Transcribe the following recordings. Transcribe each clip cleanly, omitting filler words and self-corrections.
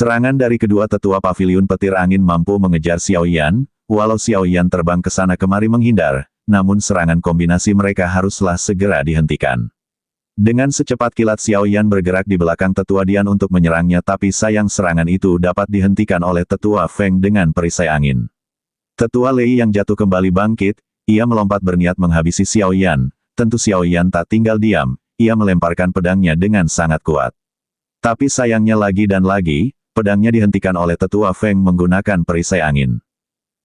Serangan dari kedua tetua paviliun petir angin mampu mengejar Xiao Yan, walau Xiao Yan terbang ke sana kemari menghindar, namun serangan kombinasi mereka haruslah segera dihentikan. Dengan secepat kilat Xiao Yan bergerak di belakang tetua Dian untuk menyerangnya, tapi sayang serangan itu dapat dihentikan oleh tetua Feng dengan perisai angin. Tetua Lei yang jatuh kembali bangkit, ia melompat berniat menghabisi Xiao Yan. Tentu Xiao Yan tak tinggal diam, ia melemparkan pedangnya dengan sangat kuat. Tapi sayangnya lagi dan lagi, pedangnya dihentikan oleh tetua Feng menggunakan perisai angin.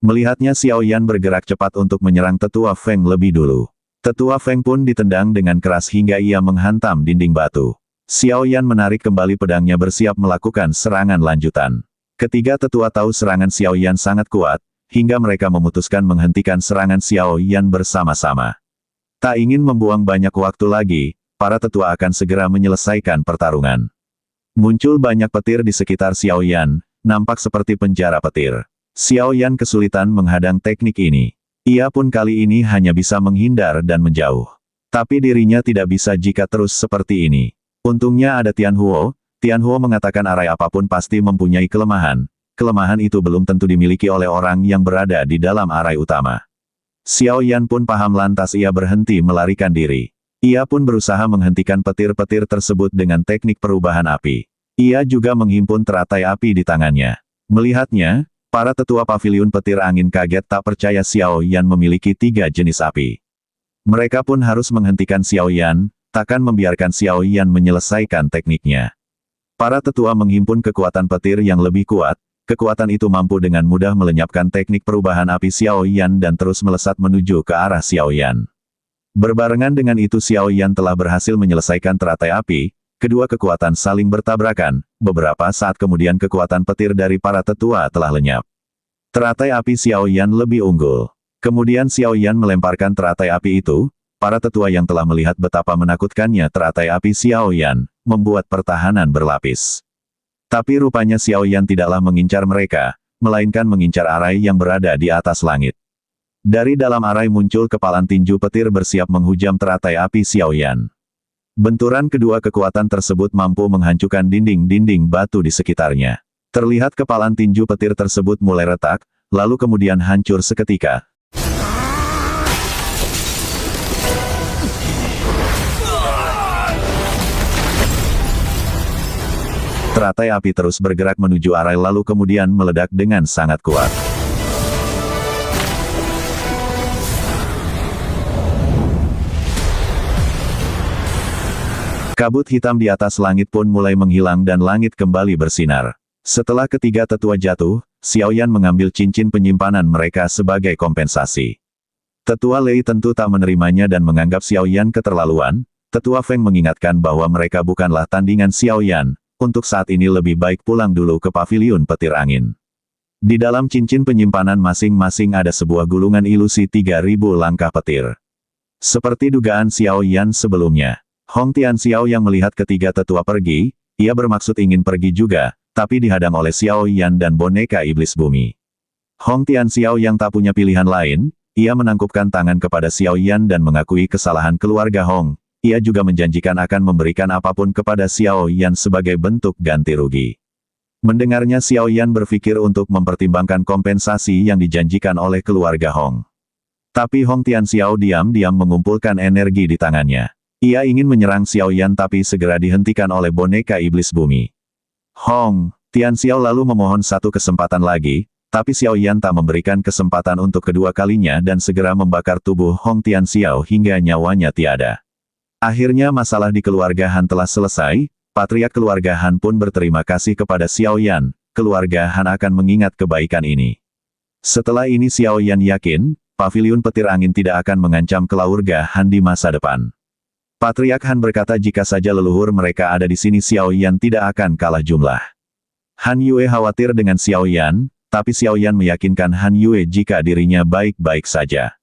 Melihatnya Xiao Yan bergerak cepat untuk menyerang tetua Feng lebih dulu. Tetua Feng pun ditendang dengan keras hingga ia menghantam dinding batu. Xiao Yan menarik kembali pedangnya bersiap melakukan serangan lanjutan. Ketiga tetua tahu serangan Xiao Yan sangat kuat, hingga mereka memutuskan menghentikan serangan Xiao Yan bersama-sama. Tak ingin membuang banyak waktu lagi, para tetua akan segera menyelesaikan pertarungan. Muncul banyak petir di sekitar Xiao Yan, nampak seperti penjara petir. Xiao Yan kesulitan menghadang teknik ini. Ia pun kali ini hanya bisa menghindar dan menjauh. Tapi dirinya tidak bisa jika terus seperti ini. Untungnya ada Tian Huo. Tian Huo mengatakan arai apapun pasti mempunyai kelemahan. Kelemahan itu belum tentu dimiliki oleh orang yang berada di dalam arai utama. Xiao Yan pun paham, lantas ia berhenti melarikan diri. Ia pun berusaha menghentikan petir-petir tersebut dengan teknik perubahan api. Ia juga menghimpun teratai api di tangannya. Melihatnya, para tetua paviliun petir angin kaget tak percaya Xiao Yan memiliki 3 jenis api. Mereka pun harus menghentikan Xiao Yan, takkan membiarkan Xiao Yan menyelesaikan tekniknya. Para tetua menghimpun kekuatan petir yang lebih kuat, kekuatan itu mampu dengan mudah melenyapkan teknik perubahan api Xiao Yan dan terus melesat menuju ke arah Xiao Yan. Berbarengan dengan itu Xiao Yan telah berhasil menyelesaikan teratai api. Kedua kekuatan saling bertabrakan, beberapa saat kemudian kekuatan petir dari para tetua telah lenyap. Teratai api Xiao Yan lebih unggul. Kemudian Xiao Yan melemparkan teratai api itu, para tetua yang telah melihat betapa menakutkannya teratai api Xiao Yan, membuat pertahanan berlapis. Tapi rupanya Xiao Yan tidaklah mengincar mereka, melainkan mengincar arai yang berada di atas langit. Dari dalam arai muncul kepalan tinju petir bersiap menghujam teratai api Xiao Yan. Benturan kedua kekuatan tersebut mampu menghancurkan dinding-dinding batu di sekitarnya. Terlihat kepalan tinju petir tersebut mulai retak, lalu kemudian hancur seketika. Teratai api terus bergerak menuju arai lalu kemudian meledak dengan sangat kuat. Kabut hitam di atas langit pun mulai menghilang dan langit kembali bersinar. Setelah ketiga tetua jatuh, Xiao Yan mengambil cincin penyimpanan mereka sebagai kompensasi. Tetua Lei tentu tak menerimanya dan menganggap Xiao Yan keterlaluan. Tetua Feng mengingatkan bahwa mereka bukanlah tandingan Xiao Yan. Untuk saat ini lebih baik pulang dulu ke paviliun petir angin. Di dalam cincin penyimpanan masing-masing ada sebuah gulungan ilusi 3000 langkah petir. Seperti dugaan Xiao Yan sebelumnya. Hong Tianxiao yang melihat ketiga tetua pergi, ia bermaksud ingin pergi juga, tapi dihadang oleh Xiao Yan dan boneka iblis bumi. Hong Tianxiao yang tak punya pilihan lain, ia menangkupkan tangan kepada Xiao Yan dan mengakui kesalahan keluarga Hong. Ia juga menjanjikan akan memberikan apapun kepada Xiao Yan sebagai bentuk ganti rugi. Mendengarnya Xiao Yan berpikir untuk mempertimbangkan kompensasi yang dijanjikan oleh keluarga Hong. Tapi Hong Tianxiao diam-diam mengumpulkan energi di tangannya. Ia ingin menyerang Xiao Yan tapi segera dihentikan oleh boneka iblis bumi. Hong Tianxiao lalu memohon satu kesempatan lagi, tapi Xiao Yan tak memberikan kesempatan untuk kedua kalinya dan segera membakar tubuh Hong Tianxiao hingga nyawanya tiada. Akhirnya masalah di keluarga Han telah selesai, patriark keluarga Han pun berterima kasih kepada Xiao Yan, keluarga Han akan mengingat kebaikan ini. Setelah ini Xiao Yan yakin, paviliun petir angin tidak akan mengancam keluarga Han di masa depan. Patriark Han berkata jika saja leluhur mereka ada di sini Xiao Yan tidak akan kalah jumlah. Han Yue khawatir dengan Xiao Yan, tapi Xiao Yan meyakinkan Han Yue jika dirinya baik-baik saja.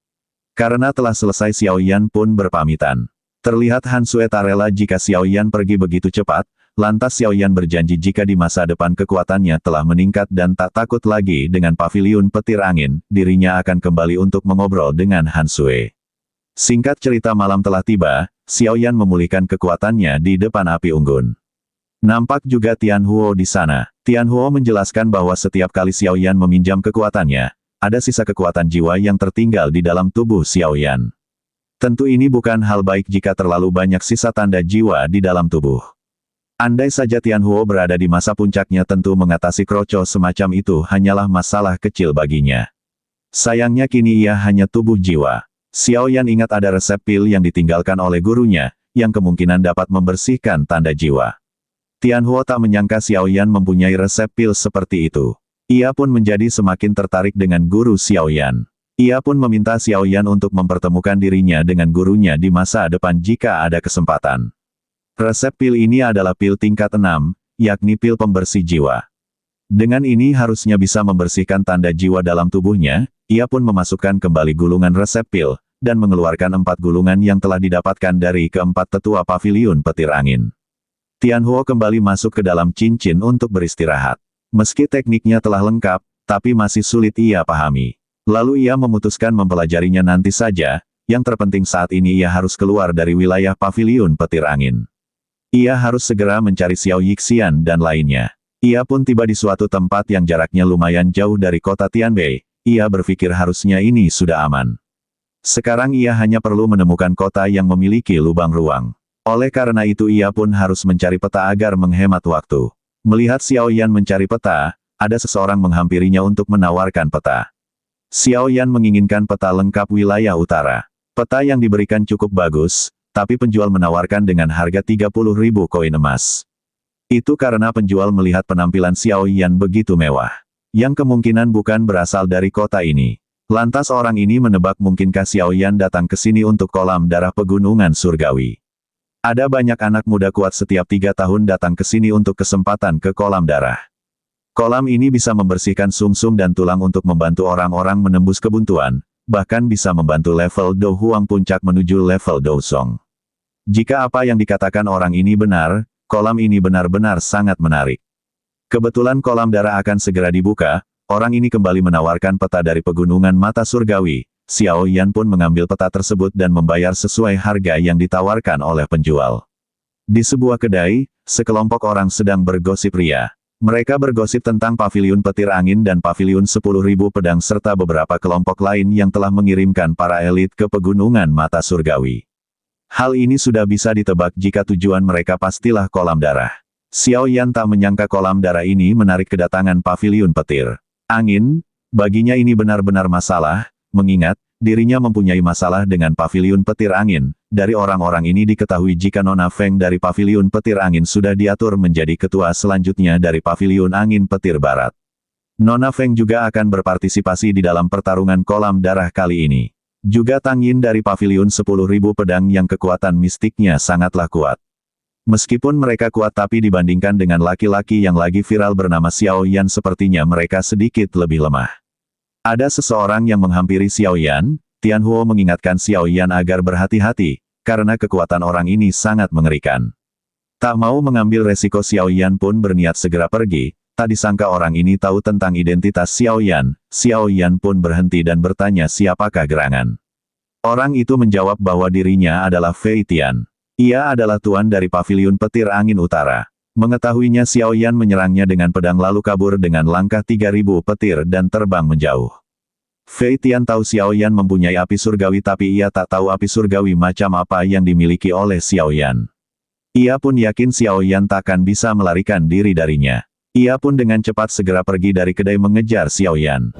Karena telah selesai Xiao Yan pun berpamitan. Terlihat Han Sue tak rela jika Xiao Yan pergi begitu cepat, lantas Xiao Yan berjanji jika di masa depan kekuatannya telah meningkat dan tak takut lagi dengan paviliun petir angin, dirinya akan kembali untuk mengobrol dengan Han Sue. Singkat cerita malam telah tiba, Xiao Yan memulihkan kekuatannya di depan api unggun. Nampak juga Tian Huo di sana. Tianhuo menjelaskan bahwa setiap kali Xiao Yan meminjam kekuatannya, ada sisa kekuatan jiwa yang tertinggal di dalam tubuh Xiao Yan. Tentu ini bukan hal baik jika terlalu banyak sisa tanda jiwa di dalam tubuh. Andai saja Tianhuo berada di masa puncaknya, tentu mengatasi kroco semacam itu hanyalah masalah kecil baginya. Sayangnya kini ia hanya tubuh jiwa. Xiao Yan ingat ada resep pil yang ditinggalkan oleh gurunya, yang kemungkinan dapat membersihkan tanda jiwa. Tianhuo tak menyangka Xiao Yan mempunyai resep pil seperti itu. Ia pun menjadi semakin tertarik dengan guru Xiao Yan. Ia pun meminta Xiao Yan untuk mempertemukan dirinya dengan gurunya di masa depan jika ada kesempatan. Resep pil ini adalah pil tingkat 6, yakni pil pembersih jiwa. Dengan ini harusnya bisa membersihkan tanda jiwa dalam tubuhnya. Ia pun memasukkan kembali gulungan resep pil, dan mengeluarkan 4 gulungan yang telah didapatkan dari keempat tetua paviliun petir angin. Tianhuo kembali masuk ke dalam cincin untuk beristirahat. Meski tekniknya telah lengkap, tapi masih sulit ia pahami. Lalu ia memutuskan mempelajarinya nanti saja, yang terpenting saat ini ia harus keluar dari wilayah paviliun petir angin. Ia harus segera mencari Xiao Yixian dan lainnya. Ia pun tiba di suatu tempat yang jaraknya lumayan jauh dari kota Tianbei. Ia berpikir harusnya ini sudah aman. Sekarang ia hanya perlu menemukan kota yang memiliki lubang ruang. Oleh karena itu ia pun harus mencari peta agar menghemat waktu. Melihat Xiao Yan mencari peta, ada seseorang menghampirinya untuk menawarkan peta. Xiao Yan menginginkan peta lengkap wilayah utara. Peta yang diberikan cukup bagus, tapi penjual menawarkan dengan harga 30.000 koin emas. Itu karena penjual melihat penampilan Xiao Yan begitu mewah, yang kemungkinan bukan berasal dari kota ini. Lantas orang ini menebak mungkinkah Xiao Yan datang ke sini untuk kolam darah pegunungan surgawi. Ada banyak anak muda kuat setiap 3 tahun datang ke sini untuk kesempatan ke kolam darah. Kolam ini bisa membersihkan sumsum dan tulang untuk membantu orang-orang menembus kebuntuan, bahkan bisa membantu level Do Huang puncak menuju level Do Song. Jika apa yang dikatakan orang ini benar, kolam ini benar-benar sangat menarik. Kebetulan kolam darah akan segera dibuka, orang ini kembali menawarkan peta dari pegunungan mata surgawi. Xiao Yan pun mengambil peta tersebut dan membayar sesuai harga yang ditawarkan oleh penjual. Di sebuah kedai, sekelompok orang sedang bergosip ria. Mereka bergosip tentang paviliun petir angin dan paviliun 10.000 pedang serta beberapa kelompok lain yang telah mengirimkan para elit ke pegunungan mata surgawi. Hal ini sudah bisa ditebak jika tujuan mereka pastilah kolam darah. Xiao Yan tak menyangka kolam darah ini menarik kedatangan paviliun petir angin. Baginya ini benar-benar masalah, mengingat dirinya mempunyai masalah dengan paviliun petir angin. Dari orang-orang ini diketahui jika Nona Feng dari paviliun petir angin sudah diatur menjadi ketua selanjutnya dari paviliun angin petir barat. Nona Feng juga akan berpartisipasi di dalam pertarungan kolam darah kali ini. Juga Tang Yin dari paviliun 10.000 pedang yang kekuatan mistiknya sangatlah kuat. Meskipun mereka kuat tapi dibandingkan dengan laki-laki yang lagi viral bernama Xiao Yan sepertinya mereka sedikit lebih lemah. Ada seseorang yang menghampiri Xiao Yan. Tianhuo mengingatkan Xiao Yan agar berhati-hati, karena kekuatan orang ini sangat mengerikan. Tak mau mengambil resiko, Xiao Yan pun berniat segera pergi. Tak disangka orang ini tahu tentang identitas Xiao Yan. Xiao Yan pun berhenti dan bertanya siapakah gerangan. Orang itu menjawab bahwa dirinya adalah Fei Tian. Ia adalah tuan dari paviliun petir angin utara. Mengetahuinya, Xiao Yan menyerangnya dengan pedang lalu kabur dengan langkah 3.000 petir dan terbang menjauh. Fei Tian tahu Xiao Yan mempunyai api surgawi tapi ia tak tahu api surgawi macam apa yang dimiliki oleh Xiao Yan. Ia pun yakin Xiao Yan takkan bisa melarikan diri darinya. Ia pun dengan cepat segera pergi dari kedai mengejar Xiao Yan.